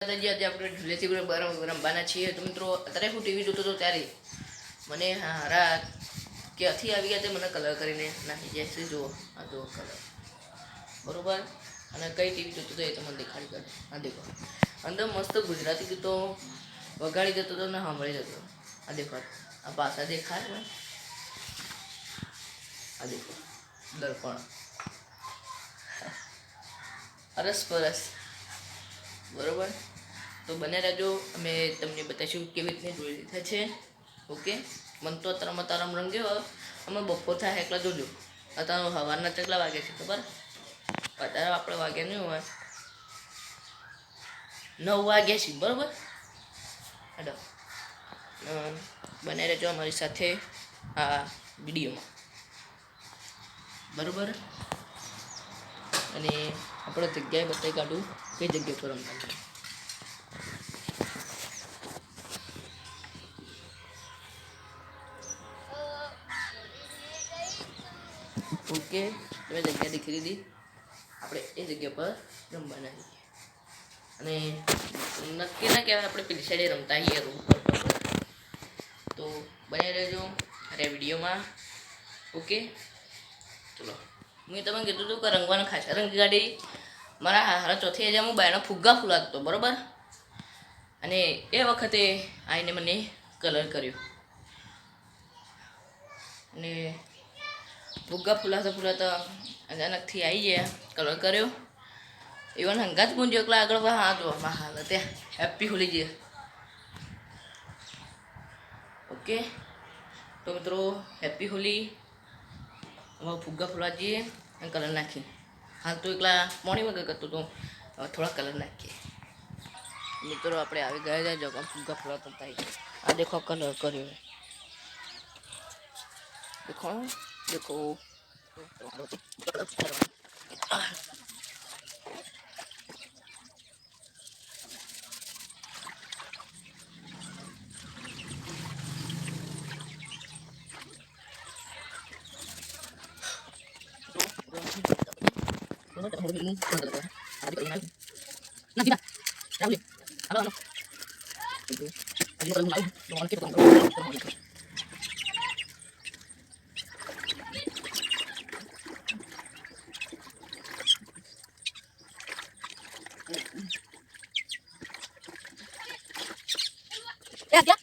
આજે આપણે ઝૂલેથી રમવાના છીએ તો મિત્રો અત્યારે હું ટીવી જોતો હતો ત્યારે મને હારા ક્યાંથી આવી ગયા તે મને કલર કરીને નાખી જાય છે. જુઓ આ જુઓ કલર બરોબર. અને કઈ ટીવી જોતો હતો એ તો મને દેખાડી કાઢે. આ દેખો અંદર મસ્ત ગુજરાતી ગીતો વગાડી જતો હતો ને સાંભળી જતો. આ દેખો આ પાછા દેખાય ને. આ દેખો દર્પણ અરસ પરસ બરોબર. તો બને રહેજો, અમે તમને બતાવીશું કેવી રીતે જોઈ લીધા છે. ઓકે. મન તો તારમ રંગ્યો અમે બપોર થાય એકલા જોજો. અત્યારે સવારના કેટલા વાગે છે ખબર? અત્યારે આપણે વાગ્યા નહીં હોય 9 વાગ્યા છે બરોબર. હેડો બને રહેજો અમારી સાથે આ વિડીયોમાં બરોબર. અને આપણે જગ્યાએ બતાવી કાઢું કઈ જગ્યા પર રમવાનું. ઓકે, તમે જગ્યા દેખી લીધી. આપણે એ જગ્યા પર રમવાના છીએ. અને નક્કી ના કહેવાય આપણે પેલી સાઈડે રમતા છીએ રૂમ પર. તો બને રહેજો અરે વિડીયોમાં. ઓકે ચલો. મેં તમને કીધું હતું કે રંગવાના ખાસ રંગ ગાડી મારા હારા ચોથી હજાર હું બાયના ફુગ્ગા ફૂલાતો બરાબર. અને એ વખતે આવીને મને કલર કર્યો અને ફુગ્ગા ફૂલાતા અચાનકથી આવી ગયા કલર કર્યો. ઇવન હંગાત પૂંજો એકલા આગળ હા જો હાલ ત્યાં હેપી હોલી ગયા. ઓકે તો મિત્રો હેપી હોલી. હવે ફુગ્ગા ફૂલવા જઈએ અને કલર નાખીએ. હાલ તો એકલા મોર્નિંગ વગર કરતો તો હવે થોડા કલર નાખીએ. મિત્રો આપણે આવી ગયા જાય જગા ફુગ્ગા ફૂલાતા થાય. આ દેખો કલર કર્યો. देखो देखो ya ya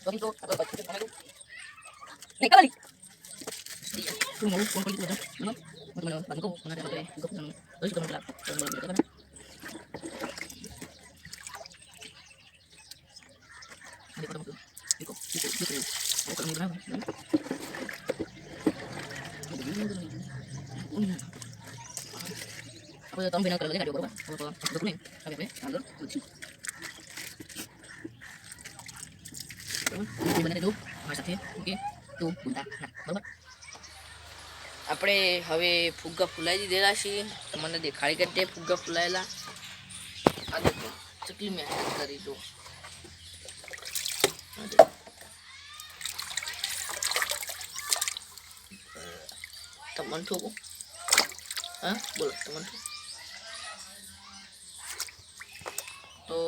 Bonito, apa baca itu namanya? Nih kali. Tuh mau kali itu ada. Mana? Mana bantu mana ada boleh. Gua pun terus kita melap. Boleh kan? Ada pada motor. Ikut. Mau ke mana? Apa tahu bina kalau ada berapa? Apa dokumen? Apa? Ada. બને દો મારી સાથે. Okay તો બુંદા બરાબર. આપણે હવે ફુગ્ગા ફૂલાવી દીધેલા છીએ. તમને દેખાડી કાઢીએ ફુગ્ગા ફૂલાયેલા. આ દેખો કેટલી મહેનત કરી દો. તમને ઠોકો હા બોલો તમને તો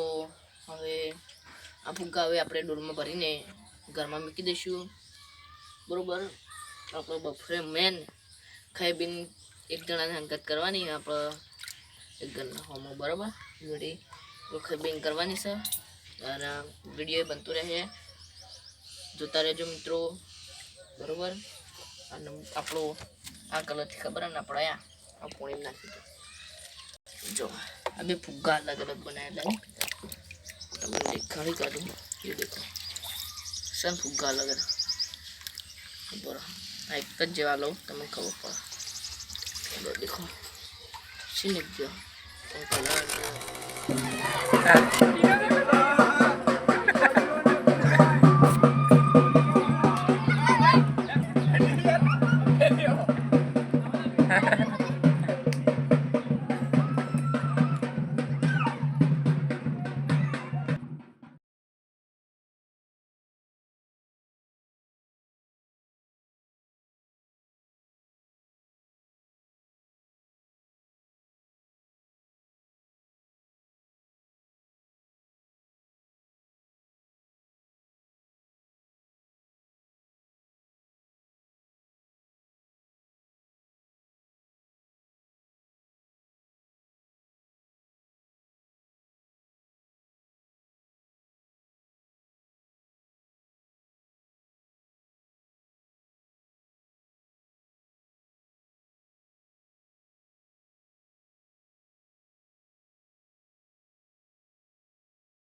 હવે આ ફુગ્ગા હવે આપણે ડોલમાં ભરીને ઘરમાં મૂકી દઈશું બરોબર. આપણે બફરે મેન ખાઈ પીને એક જણાને હંગાત કરવાની આપણે એક ઘરના હોમો બરાબર. વિડીયો ખાઈ પીને કરવાની છે અને વિડીયો બનતો રહે જોતા રહેજો મિત્રો બરોબર. અને આપણો આ કલરથી ખબર ને આપણે આ પોણી નાખી દો જો આ બે ફુગ્ગા અલગ અલગ બનાવેલા તમને દેખાડી કાઢું એ દેખો સન ફુગ્ગા અલગ અલગ બરાબર આ એક જ જેવા લો તમને ખબર પડે દેખો સીને ગયો કલર